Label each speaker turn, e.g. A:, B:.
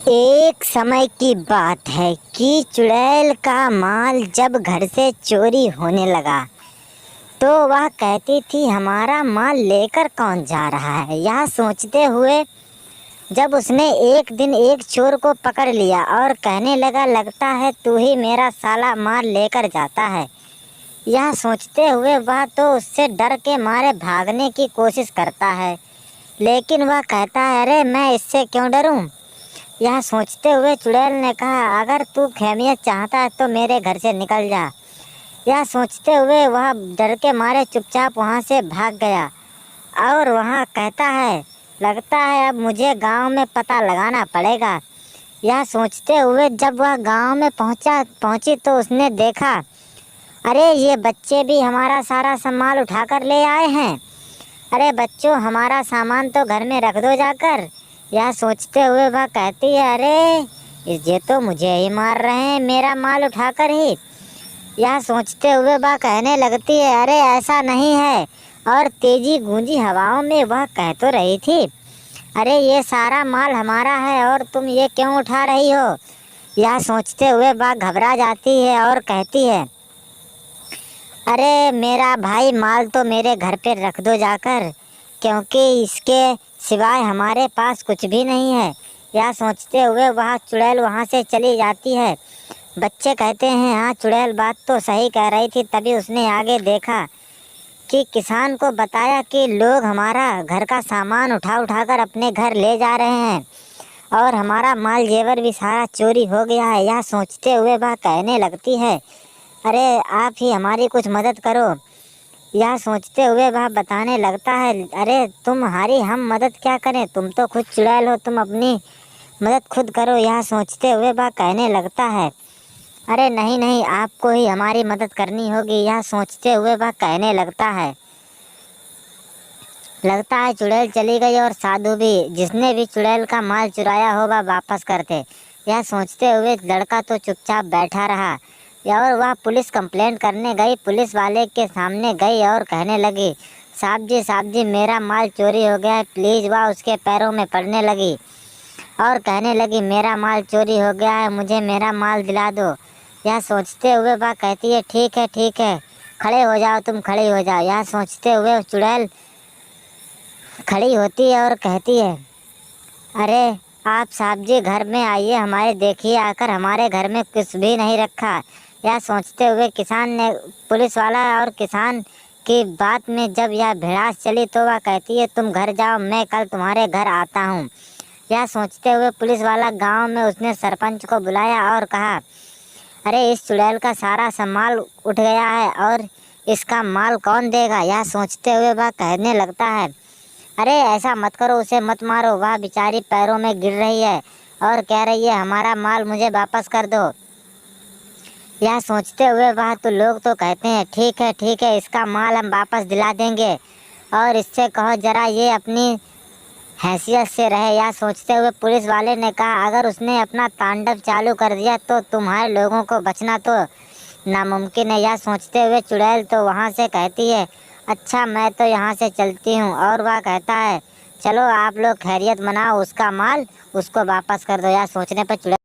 A: एक समय की बात है कि चुड़ैल का माल जब घर से चोरी होने लगा तो वह कहती थी हमारा माल लेकर कौन जा रहा है। यह सोचते हुए जब उसने एक दिन एक चोर को पकड़ लिया और कहने लगा लगता है तू ही मेरा साला माल लेकर जाता है। यह सोचते हुए वह तो उससे डर के मारे भागने की कोशिश करता है, लेकिन वह कहता है अरे मैं इससे क्यों डरूं। यह सोचते हुए चुड़ैल ने कहा अगर तू खैमियत चाहता है तो मेरे घर से निकल जा। यह सोचते हुए वह डर के मारे चुपचाप वहाँ से भाग गया और वहाँ कहता है लगता है अब मुझे गांव में पता लगाना पड़ेगा। यह सोचते हुए जब वह गांव में पहुंची तो उसने देखा अरे ये बच्चे भी हमारा सारा सामान उठाकर ले आए हैं। अरे बच्चों हमारा सामान तो घर में रख दो जाकर। यह सोचते हुए वह कहती है अरे ये तो मुझे ही मार रहे हैं मेरा माल उठाकर ही। यह सोचते हुए वह कहने लगती है अरे ऐसा नहीं है, और तेजी गूंजी हवाओं में वह कह तो रही थी अरे ये सारा माल हमारा है और तुम ये क्यों उठा रही हो। यह सोचते हुए वह घबरा जाती है और कहती है अरे मेरा भाई माल तो मेरे घर पे रख दो जाकर, क्योंकि इसके सिवाय हमारे पास कुछ भी नहीं है। यह सोचते हुए वह चुड़ैल वहाँ से चली जाती है। बच्चे कहते हैं हाँ चुड़ैल बात तो सही कह रही थी। तभी उसने आगे देखा कि किसान को बताया कि लोग हमारा घर का सामान उठा कर अपने घर ले जा रहे हैं और हमारा माल जेवर भी सारा चोरी हो गया है। यह सोचते हुए वह कहने लगती है अरे आप ही हमारी कुछ मदद करो। यह सोचते हुए वह बताने लगता है अरे तुम्हारी हम मदद क्या करें, तुम तो खुद चुड़ैल हो, तुम अपनी मदद खुद करो। यह सोचते हुए वह कहने लगता है अरे नहीं नहीं आपको ही हमारी मदद करनी होगी। यह सोचते हुए वह कहने लगता है चुड़ैल चली गई और साधु भी, जिसने भी चुड़ैल का माल चुराया हो वह वापस करते। यह सोचते हुए लड़का तो चुपचाप बैठा रहा और वह पुलिस कंप्लेंट करने गई। पुलिस वाले के सामने गई और कहने लगी साहब जी मेरा माल चोरी हो गया है प्लीज़। वह उसके पैरों में पड़ने लगी और कहने लगी मेरा माल चोरी हो गया है, मुझे मेरा माल दिला दो। यह सोचते हुए वह कहती है ठीक है खड़े हो जाओ, तुम खड़ी हो जाओ। यह सोचते हुए चुड़ैल खड़ी होती है और कहती है अरे आप साहब जी घर में आइए हमारे, देखिए आकर हमारे घर में कुछ भी नहीं रखा। यह सोचते हुए किसान ने, पुलिस वाला और किसान की बात में जब यह भिड़ास चली तो वह कहती है तुम घर जाओ, मैं कल तुम्हारे घर आता हूँ। यह सोचते हुए पुलिस वाला गांव में उसने सरपंच को बुलाया और कहा अरे इस चुड़ैल का सारा सामान उठ गया है और इसका माल कौन देगा। यह सोचते हुए वह कहने लगता है अरे ऐसा मत करो, उसे मत मारो, वह बेचारी पैरों में गिर रही है और कह रही है हमारा माल मुझे वापस कर दो। यह सोचते हुए वह तो लोग तो कहते हैं ठीक है इसका माल हम वापस दिला देंगे और इससे कहो जरा ये अपनी हैसियत से रहे। यह सोचते हुए पुलिस वाले ने कहा अगर उसने अपना तांडव चालू कर दिया तो तुम्हारे लोगों को बचना तो नामुमकिन है। यह सोचते हुए चुड़ैल तो वहाँ से कहती है अच्छा मैं तो यहाँ से चलती हूँ, और वह कहता है चलो आप लोग खैरियत मनाओ, उसका माल उसको वापस कर दो। यह सोचने पर चुड़ैल